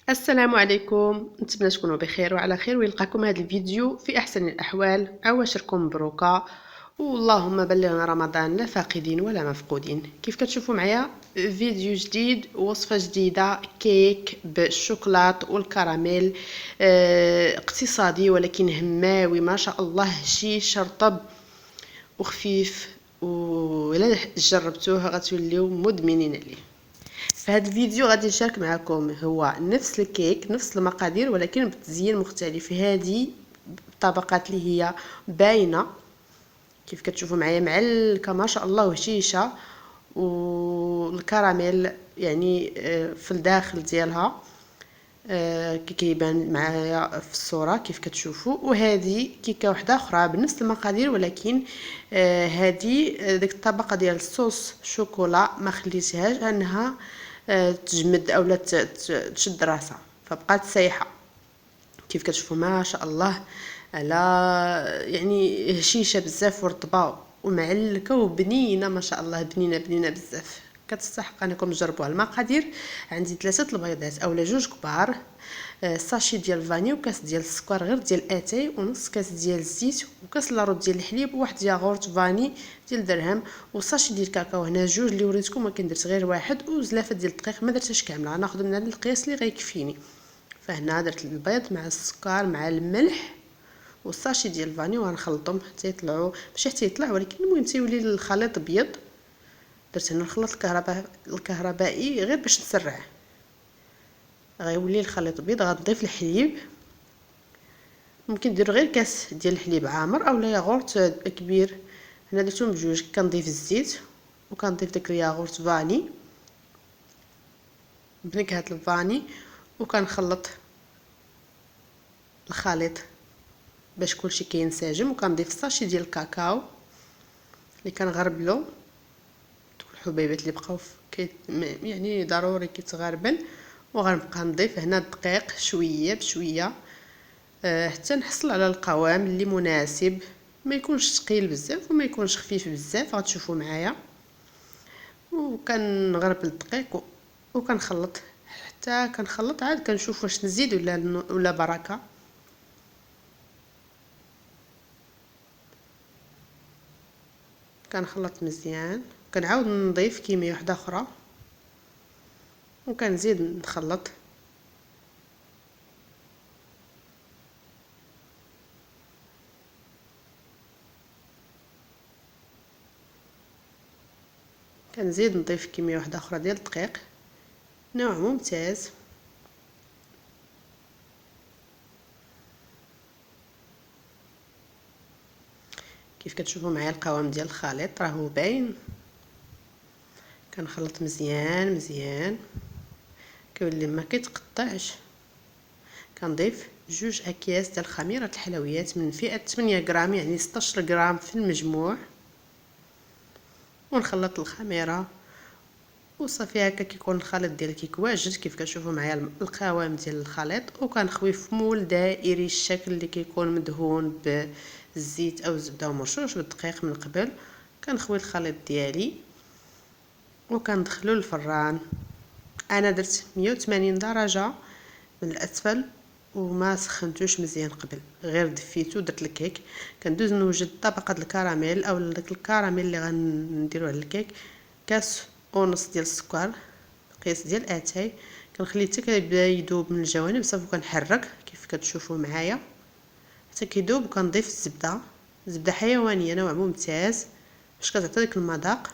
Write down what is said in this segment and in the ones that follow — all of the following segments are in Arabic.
السلام عليكم، نتمنى تكونوا بخير وعلى خير ويلقاكم هذا الفيديو في احسن الاحوال. عواشركم مبروكه واللهم بلغنا رمضان لا فاقدين ولا مفقودين. كيف كتشوفوا معايا فيديو جديد، وصفه جديده، كيك بالشوكولات والكراميل. اقتصادي ولكن هماوي ما شاء الله، هشيش رطب وخفيف، وإلا جربتوه غتوليو مدمنين عليه. في هذا الفيديو غادي نشارك معكم هو نفس الكيك نفس المقادير ولكن بتزيين مختلف. هذه الطبقات اللي هي باينه كيف كتشوفوا معايا، معلكه ما شاء الله وهشيشه، والكراميل يعني في الداخل ديالها كي كيبان معايا في الصوره كيف كتشوفوا. وهذه كيكه واحده اخرى بنفس المقادير ولكن هذه ديك الطبقه ديال الصوص شوكولا ما خليتهاش انها تجمد اولا تشد راسها، فبقات سايحه كيف كتشوفوا ما شاء الله، على يعني هشيشه بزاف ورطبه ومعلكه وبنينه ما شاء الله، بنينه بنينه بزاف. كتستحق انكم تجربوها. المقادير: عندي 3 البيضات اولا 2 كبار، ساشي ديال الفاني، وكاس ديال السكر غير ديال اتاي، ونص كاس ديال الزيت، وكاس لاروط ديال الحليب، وواحد ياغورت فاني ديال درهم، وساشي ديال الكاكاو. هنا 2 اللي وريتكم ولكن درت غير واحد، وزلافه ديال الدقيق ما درتهاش كامله، غناخذ من هذا القياس اللي غيكفيني. فهنا درت البيض مع السكر مع الملح والساشي ديال الفاني وغنخلطهم حتى يطلعوا، ماشي حتى يطلع ولكن المهم تيولي الخليط ابيض. درت هنا الخلاط الكهربائي غير باش نسرع، غيولي الخليط ابيض. غنضيف الحليب، ممكن ديروا غير كاس ديال الحليب عامر اولا ياغورت كبير، هنا درتهم بجوج. كنضيف الزيت وكنضيف داك الياغورت فاني بنكهه الفاني، وكنخلط الخليط باش كلشي كينسجم، وكنضيف الساشي ديال الكاكاو اللي كنغربلو دوك الحبيبات اللي بقاو يعني ضروري كيتغربل. وغنبقى نضيف هنا الدقيق شويه بشويه حتى نحصل على القوام اللي مناسب، ما يكونش ثقيل بزاف وما يكونش خفيف بزاف. غتشوفوا معايا وكنغربل الدقيق وكنخلط حتى كنخلط، عاد كنشوف واش نزيد ولا بركه. كنخلط مزيان، كنعاود نضيف كميه واحده اخرى وكنزيد نخلط. كنزيد نضيف كميه واحده اخرى ديال الدقيق. نوع ممتاز. كيف كتشوفوا معايا القوام ديال الخليط راهو باين. كنخلط مزيان مزيان كيولي ما كيتقطعش. كنضيف 2 اكياس ديال خميره الحلويات من فئه 8 غرام، يعني 16 غرام في المجموع، ونخلط الخميره وصافي. هكا كيكون الخليط ديال الكيك واجد كيف كتشوفوا معايا القوام ديال الخليط. وكنخوي في مول دائري الشكل اللي كيكون مدهون بالزيت او الزبده ومرشوش بالدقيق من قبل. كنخوي الخليط ديالي وكندخلو للفران. انا درت 180 درجه من الاسفل وما سخنتوش مزيان قبل، غير دفيتو درت الكيك. كندوز نوجد طبقه الكراميل او داك الكراميل اللي غنديرو على الكيك. كاس ونص ديال السكر قياس ديال اتاي، كنخليه حتى كيبدا يذوب من الجوانب صافي. كنحرك كيف كتشوفوا معايا حتى كيذوب. وكنضيف زبده حيوانيه نوع ممتاز باش كتعطي داك المذاق.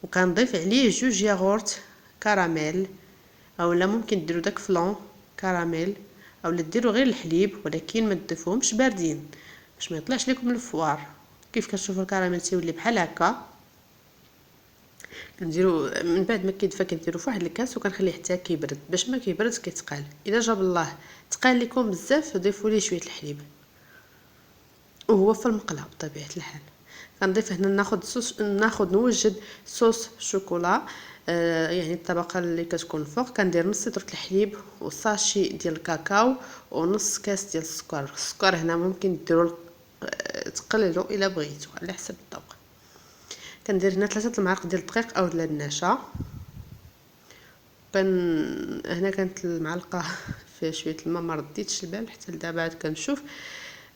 وكنضيف عليه 2 ياغورت كراميل، اولا ممكن ديروا داك فلون كراميل اولا ديروا غير الحليب ولكن ما تضيفوهمش باردين باش ما يطلعش لكم الفوار. كيف كتشوفوا الكراميل تيولي بحال هكا. كنديروا من بعد ما كيدفى كنديروا فواحد الكاس وكنخليه حتى كيبرد، باش ما كيبرد كيتقال. اذا جاب الله تقال لكم بزاف ضيفوا ليه شويه الحليب وهو في المقله بطبيعه الحال. كنضيف هنا ناخذ نوجد صوص شوكولا، يعني الطبقه اللي كتكون فوق. كندير نص لتر الحليب وساشي ديال الكاكاو ونص كاس ديال السكر هنا ممكن ديروا تقللوا الا بغيتوا على حسب الذوق. كندير هنا 3 المعالق ديال الدقيق او ديال النشا كان هنا كانت المعلقه فيها شويه الماء، ما رديتش البال حتى لدابا عاد كنشوف.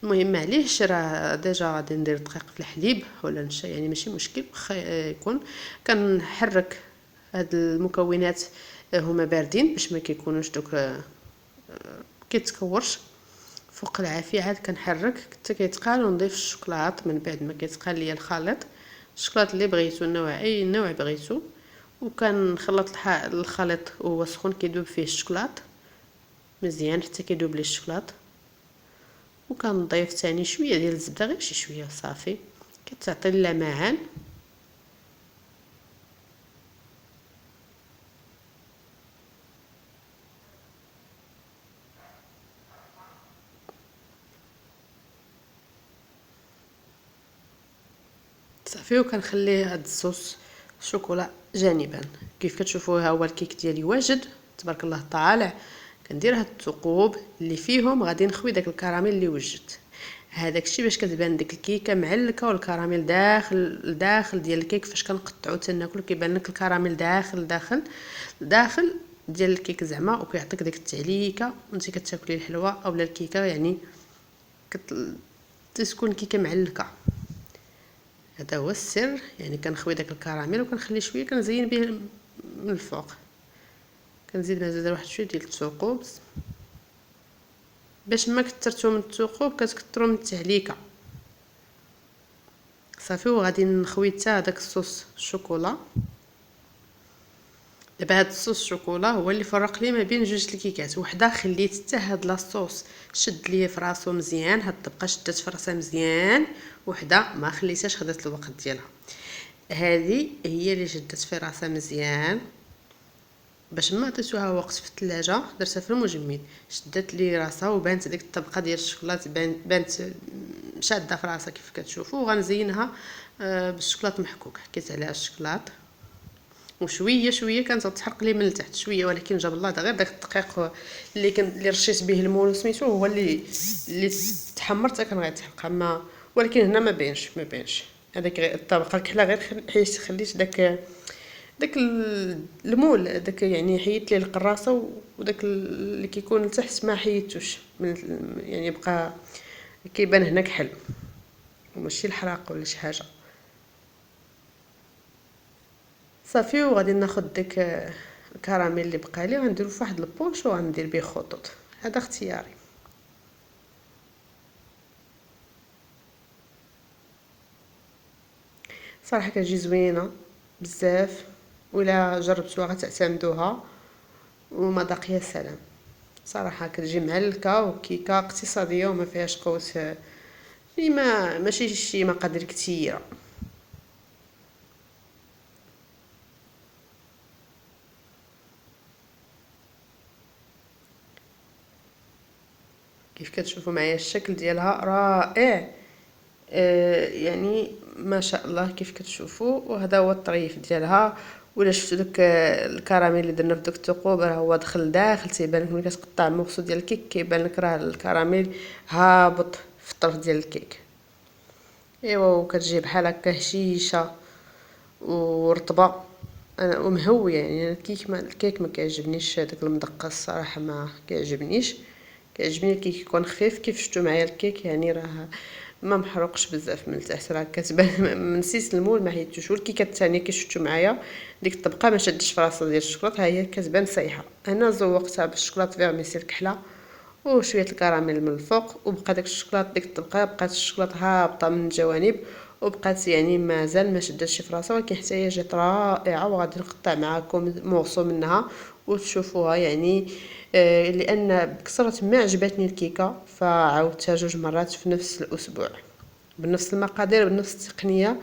المهم معليش، راه ديجا غادي ندير دقيق في الحليب ولا نشا، يعني ماشي مشكل واخا يكون. كنحرك هاد المكونات هما باردين باش ما كيكونوش دوك كيتكورش فوق العافيه. عاد كنحرك حتى كيتقال، ونضيف الشوكولات من بعد ما كيتقال ليا الخليط. الشوكولات اللي بغيتو، النوع اي نوع بغيتو، وكنخلط الخليط وهو سخون كيدوب فيه الشوكولات مزيان حتى كيدوب لي الشوكولات. وكنضيف ثاني شويه ديال الزبده، غير شي شويه صافي، كتعطي اللمعان. صافي، وكنخليه هاد الصوص الشوكولا جانبا. كيف كتشوفوا ها هو الكيك ديالي واجد تبارك الله طالع. كندير هاد الثقوب اللي فيهم غادي نخوي داك الكراميل اللي وجدت. هذاك الشيء باش كتبان ديك الكيكه معلكه والكراميل داخل ديال الكيك. فاش كنقطعو تناكل كيبان لك الكراميل داخل ديال الكيك زعما، وكيعطيك ديك التعليكه وانت كتاكلي الحلوه اولا الكيكه، يعني تكون كيكه معلكه. هذا هو السر، يعني كنخوي داك الكراميل وكنخلي شويه كنزين به من الفوق. كنزيد مازال واحد شويه ديال الثقوب باش ما كثرتو من الثقوب كتكثروا من التعليكه. صافي، وغادي نخوي حتى هذاك الصوص الشوكولا. دابا هاد الصوص الشوكولا هو اللي فرق لي ما بين جوج الكيكات. وحده خليت حتى هاد لاصوص شد لي في راسو مزيان، هاد الطبقه شدت في راسها مزيان، وحده ما خليتهاش خدات الوقت ديالها. هذه هي اللي شدت في راسها مزيان باش ما عطيتوها وقت في الثلاجه، درتها في المجمد شدت لي راسها وبانت ديك الطبقه ديال الشوكولات، بانت شاده في راسها كيف كتشوفوا. وغنزينها بالشوكولات محكوك، حكيت عليها الشوكولات وشويه شويه كانت تحرق لي من التحت شويه، ولكن جاب الله غير داك الدقيق اللي رشيت به المول سميتو هو اللي تحمر حتى كان غيتحرق. اما ولكن هنا ما بينش هذاك الطبقه الكحله، غير خليت داك المول داك، يعني حيدت لي القراصه وداك اللي كيكون لتحت ما حيدتوش يعني بقى كيبان هناك حلو وماشي الحراق ولا شي حاجه. صافي، وغادي ناخذ داك الكراميل اللي بقى لي غنديرو فواحد البوش وغندير به خطوط. هذا اختياري. صراحه كتجي زوينه بزاف، ولا جربتوها غتعتمدوها ومذاق يا سلام. صراحه كتجي معلكه وكيكه اقتصاديه وما فيهاش قوت، ماشي شي مقادير كثيره. كيف كتشوفوا معايا الشكل ديالها رائع. يعني ما شاء الله كيف كتشوفوا. وهذا هو الطريف ديالها. ولا شفتوا داك الكراميل اللي درنا في داك الثقوب راه هو داخل تيبان لك ملي كتقطع المورسو ديال الكيك كيبان لك راه الكراميل هابط في الطرف ديال الكيك. ايوا، وكتجي بحال هكا هشيشه ورطبه ومهويه. يعني الكيك ما كيعجبنيش داك المدقه الصراحه، ما كيعجبنيش. كيعجبني الكيك يكون خفيف كيف شفتوا معايا الكيك، يعني راه ما محروقش بزاف من التحت، راه كتبان نسيت المول ما حيدتوش. والكيكه الثانيه كي شفتوا معايا ديك الطبقه ما شدش في راسها ديال الشوكولاط، ها هي كتبان صايحه. انا زوقتها بالشوكولاط فيرميسيل كحله وشويه الكراميل من الفوق، وبقى داك الشوكولاط ديك الطبقه بقات الشوكولاط هابطه من الجوانب، وبقات يعني مازال ما شدتش في راسها، ولكن حتى هي جات رائعه. وغادي نقطع معكم مورسو منها وتشوفوها. يعني لان بكثرة ما عجبتني الكيكه فعاودتها 2 مرات في نفس الاسبوع بنفس المقادير بنفس التقنيه.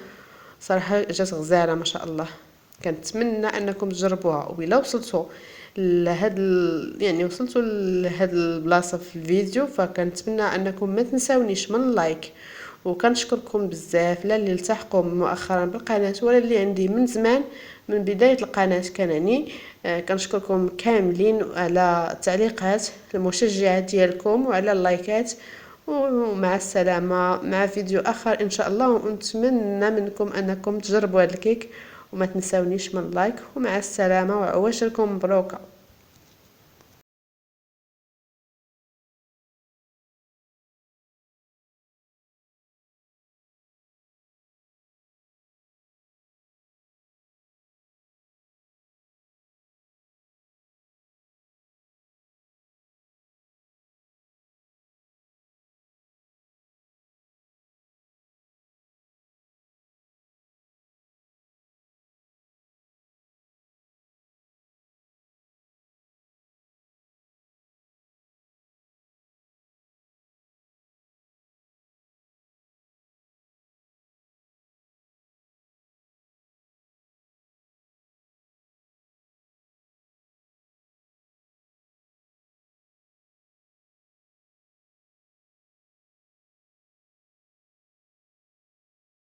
صراحه جات غزاله ما شاء الله. كنتمنى انكم تجربوها. وإلا وصلتوا يعني وصلتوا لهاد البلاصه في الفيديو، فكنتمنى انكم ما تنساونيش من لايك. وكنشكركم بزاف، لا اللي التحقوا مؤخرا بالقناه ولا اللي عندي من زمان من بدايه القناه كانني. كنشكركم كاملين على التعليقات المشجعه ديالكم وعلى اللايكات. ومع السلامه مع فيديو اخر ان شاء الله. ونتمنى منكم انكم تجربوا هذا الكيك وما تنساونيش من لايك، ومع السلامة وعواشركم مبروكة.